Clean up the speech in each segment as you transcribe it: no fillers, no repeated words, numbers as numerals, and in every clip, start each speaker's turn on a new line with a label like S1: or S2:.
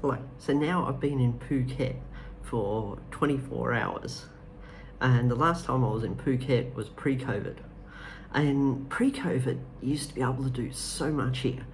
S1: So now I've been in Phuket for 24 hours, and the last time I was in Phuket was pre-COVID. And pre-COVID, you used to be able to do so much here.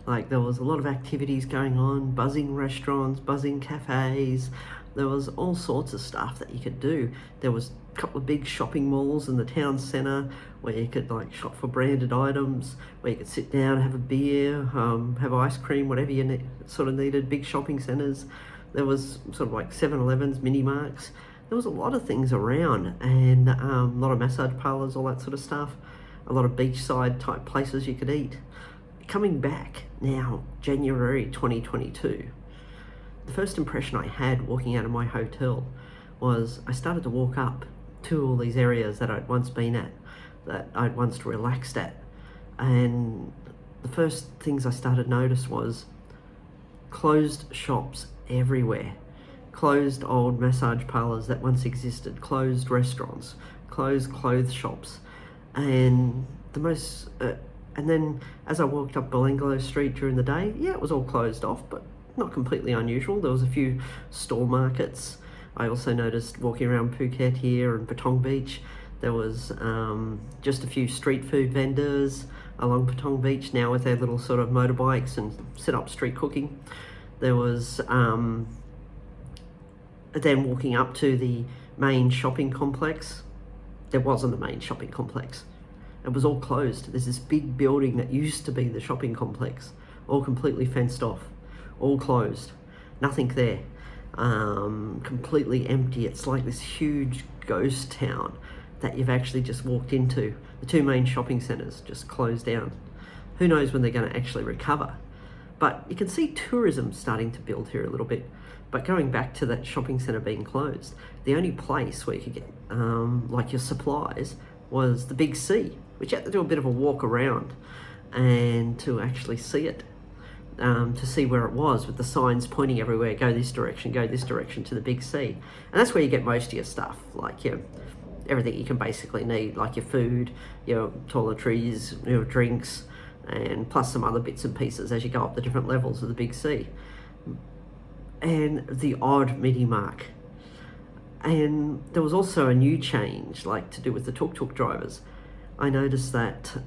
S1: Like, there was a lot of activities going on, buzzing restaurants, buzzing cafes. There was all sorts of stuff that you could do. There was a couple of big shopping malls in the town centre where you could like shop for branded items, where you could sit down, have a beer, have ice cream, whatever you sort of needed. Big shopping centres. There was sort of like 7-Elevens, mini marks. There was a lot of things around, and a lot of massage parlours, all that sort of stuff. A lot of beachside type places you could eat. Coming back now, January 2022, the first impression I had walking out of my hotel was I started to walk up to all these areas that I'd once been at, that I'd once relaxed at. And the first things I started to notice was closed shops everywhere. Closed old massage parlours that once existed, closed restaurants, closed clothes shops. And and then as I walked up Belanglo Street during the day, yeah, it was all closed off, but not completely unusual. There was a few store markets. I also noticed walking around Phuket here and Patong Beach, there was just a few street food vendors along Patong Beach now with their little sort of motorbikes and set up street cooking. There was then walking up to the main shopping complex. There wasn't a main shopping complex. It was all closed. There's this big building that used to be the shopping complex, all completely fenced off, all closed, nothing there, completely empty. It's like this huge ghost town that you've actually just walked into. The two main shopping centres just closed down. Who knows when they're going to actually recover? But you can see tourism starting to build here a little bit. But going back to that shopping centre being closed, the only place where you could get like your supplies was the Big C, which you had to do a bit of a walk around and to actually see it, to see where it was with the signs pointing everywhere, go this direction to the Big C. And that's where you get most of your stuff, like everything you can basically need, like your food, your toiletries, your drinks, and plus some other bits and pieces as you go up the different levels of the Big C. And the odd mini mark. And there was also a new change, like to do with the Tuk Tuk drivers. I noticed that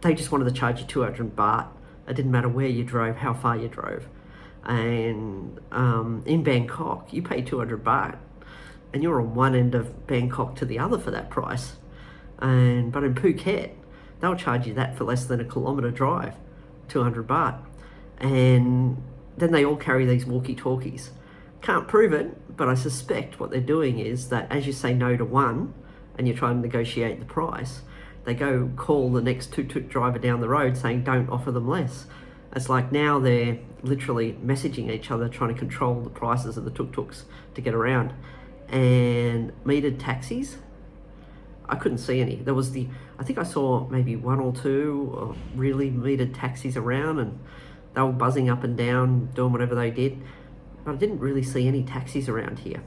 S1: they just wanted to charge you 200 baht. It didn't matter where you drove, how far you drove. And in Bangkok, you pay 200 baht and you're on one end of Bangkok to the other for that price. But in Phuket, they'll charge you that for less than a kilometre drive, 200 baht. And then they all carry these walkie-talkies. Can't prove it, but I suspect what they're doing is that as you say no to one and you're trying to negotiate the price, they go call the next tuk-tuk driver down the road saying don't offer them less. It's like now they're literally messaging each other, trying to control the prices of the tuk-tuks to get around. And metered taxis, I couldn't see any. I think I saw maybe one or two really metered taxis around, and they were buzzing up and down, doing whatever they did. But I didn't really see any taxis around here.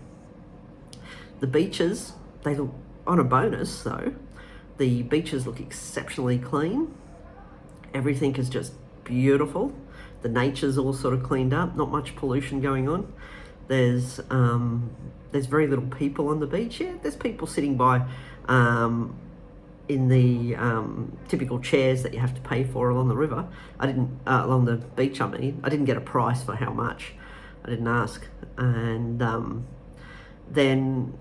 S1: The beaches, they look, on a bonus though, the beaches look exceptionally clean. Everything is just beautiful. The nature's all sort of cleaned up, not much pollution going on. There's very little people on the beach. Yeah, there's people sitting by in the typical chairs that you have to pay for along the river. Along the beach, I didn't get a price for how much. I didn't ask. And then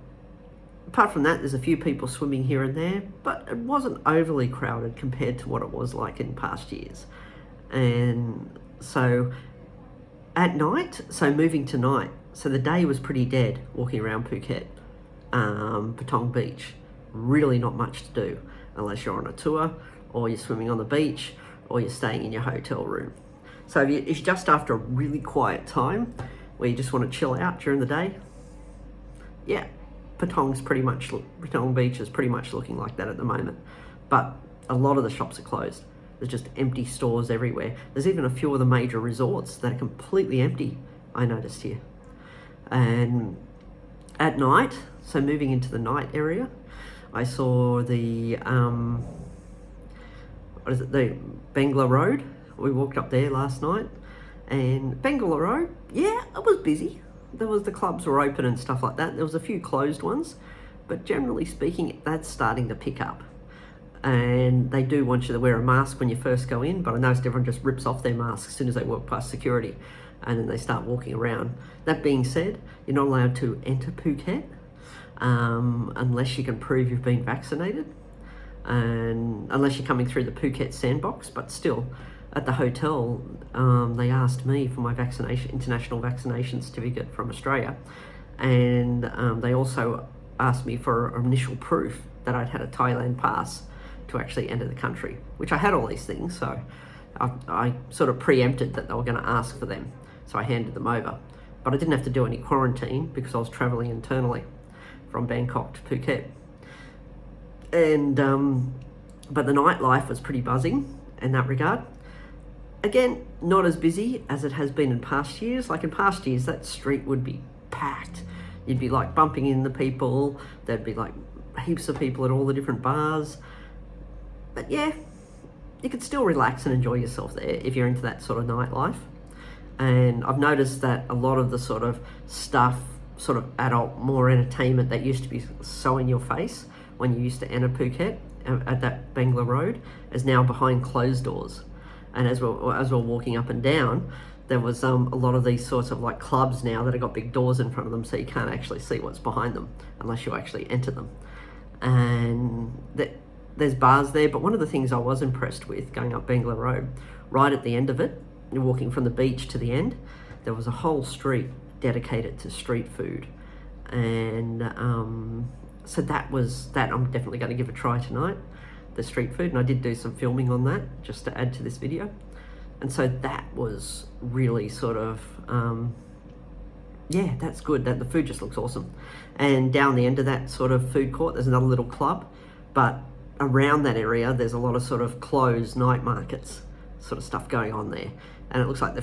S1: apart from that, there's a few people swimming here and there, but it wasn't overly crowded compared to what it was like in past years. And so at night, moving to night, so the day was pretty dead walking around Phuket, Patong Beach. Really not much to do unless you're on a tour or you're swimming on the beach or you're staying in your hotel room. So if you're just after a really quiet time where you just want to chill out during the day, yeah, Patong Beach is pretty much looking like that at the moment. But a lot of the shops are closed. There's just empty stores everywhere. There's even a few of the major resorts that are completely empty, I noticed here. And at night, so moving into the night area, I saw the the Bangla Road. We walked up there last night, And Bangalore, yeah, it was busy. The clubs were open and stuff like that. There was a few closed ones, but generally speaking, that's starting to pick up. And they do want you to wear a mask when you first go in, but I noticed everyone just rips off their mask as soon as they walk past security, and then they start walking around. That being said, you're not allowed to enter Phuket unless you can prove you've been vaccinated, and unless you're coming through the Phuket sandbox. But still, at the hotel, they asked me for my international vaccination certificate from Australia, and they also asked me for initial proof that I'd had a Thailand pass to actually enter the country, which I had all these things, so I sort of preempted that they were going to ask for them, so I handed them over. But I didn't have to do any quarantine because I was travelling internally from Bangkok to Phuket. And but the nightlife was pretty buzzing in that regard. Again, not as busy as it has been in past years. Like in past years, that street would be packed. You'd be like bumping into people. There'd be like heaps of people at all the different bars. But yeah, you could still relax and enjoy yourself there if you're into that sort of nightlife. And I've noticed that a lot of the sort of stuff, sort of adult, more entertainment that used to be so in your face when you used to enter Phuket at that Bangla Road, is now behind closed doors. And as we're walking up and down, there was a lot of these sorts of like clubs now that have got big doors in front of them, so you can't actually see what's behind them unless you actually enter them. And there's bars there, but one of the things I was impressed with going up Bangla Road, right at the end of it, you're walking from the beach to the end, there was a whole street dedicated to street food. And so that I'm definitely going to give a try tonight, the street food. And I did do some filming on that just to add to this video. And so that was really sort of, yeah, that's good. That the food just looks awesome. And down the end of that sort of food court, there's another little club, but around that area, there's a lot of sort of closed night markets sort of stuff going on there. And it looks like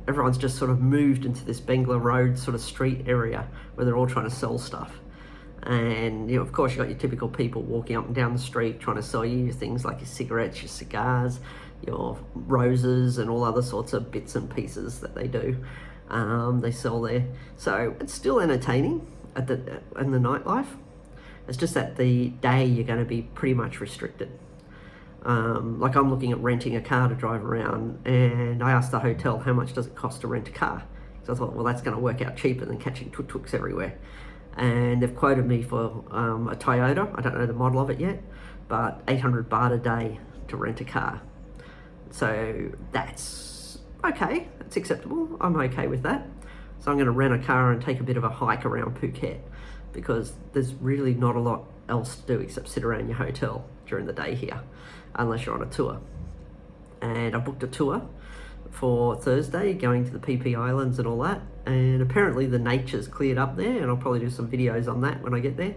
S1: everyone's just sort of moved into this Bangla Road sort of street area where they're all trying to sell stuff. And, of course, you've got your typical people walking up and down the street trying to sell you things like your cigarettes, your cigars, your roses, and all other sorts of bits and pieces that they do. They sell there. So it's still entertaining in the nightlife. It's just that the day you're going to be pretty much restricted. Like I'm looking at renting a car to drive around, and I asked the hotel how much does it cost to rent a car. So I thought, well, that's going to work out cheaper than catching Tuk Tuks everywhere. And they've quoted me for a Toyota, I don't know the model of it yet, but 800 baht a day to rent a car. So that's okay, that's acceptable, I'm okay with that. So I'm going to rent a car and take a bit of a hike around Phuket, because there's really not a lot else to do except sit around your hotel during the day here, unless you're on a tour. And I booked a tour for Thursday, going to the PP Islands and all that, and apparently the nature's cleared up there, and I'll probably do some videos on that when I get there.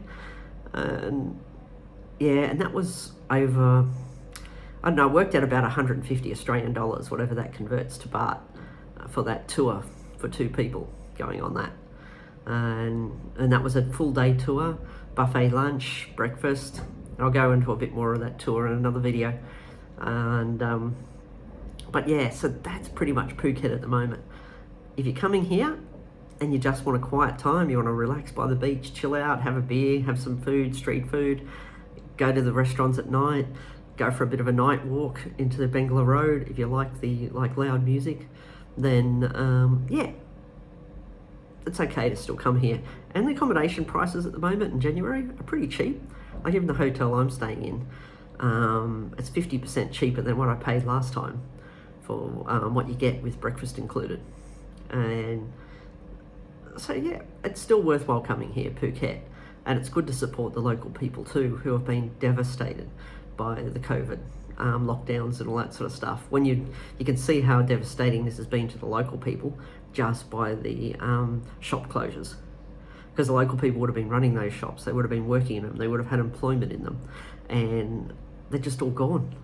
S1: And yeah, and that was over, I don't know, worked out about 150 Australian dollars, whatever that converts to baht, for that tour for 2 people going on that. And that was a full day tour, buffet lunch, breakfast. I'll go into a bit more of that tour in another video. And but yeah, so that's pretty much Phuket at the moment. If you're coming here and you just want a quiet time, you want to relax by the beach, chill out, have a beer, have some food, street food, go to the restaurants at night, go for a bit of a night walk into the Bangla Road, if you like loud music, then yeah, it's okay to still come here. And the accommodation prices at the moment in January are pretty cheap. Like even the hotel I'm staying in, it's 50% cheaper than what I paid last time for what you get with breakfast included. And so yeah, it's still worthwhile coming here, Phuket. And it's good to support the local people too, who have been devastated by the COVID lockdowns and all that sort of stuff. When you can see how devastating this has been to the local people just by the shop closures. Because the local people would have been running those shops, they would have been working in them, they would have had employment in them, and they're just all gone.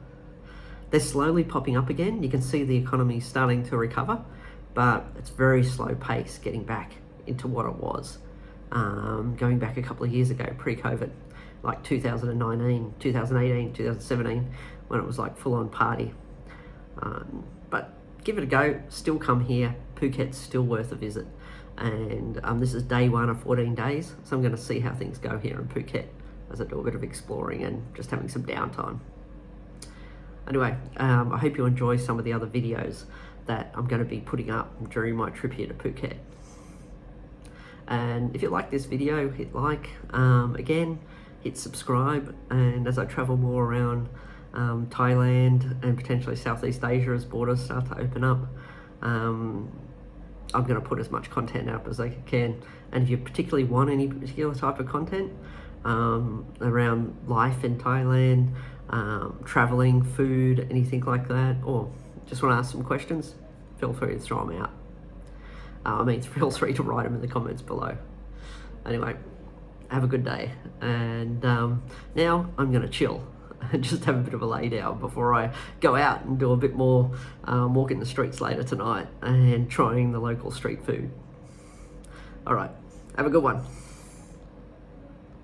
S1: They're slowly popping up again. You can see the economy starting to recover, but it's very slow pace getting back into what it was. Going back a couple of years ago, pre-COVID, like 2019, 2018, 2017, when it was like full-on party. But give it a go. Still come here. Phuket's still worth a visit. And this is day 1 of 14 days. So I'm going to see how things go here in Phuket as I do a bit of exploring and just having some downtime. Anyway, I hope you enjoy some of the other videos that I'm going to be putting up during my trip here to Phuket. And if you like this video, hit like. Again, hit subscribe. And as I travel more around Thailand and potentially Southeast Asia as borders start to open up, I'm going to put as much content up as I can. And if you particularly want any particular type of content around life in Thailand, traveling, food, anything like that, or just want to ask some questions, feel free to throw them out. Feel free to write them in the comments below. Anyway, have a good day. And now I'm going to chill and just have a bit of a lay down before I go out and do a bit more walking the streets later tonight and trying the local street food. All right, have a good one.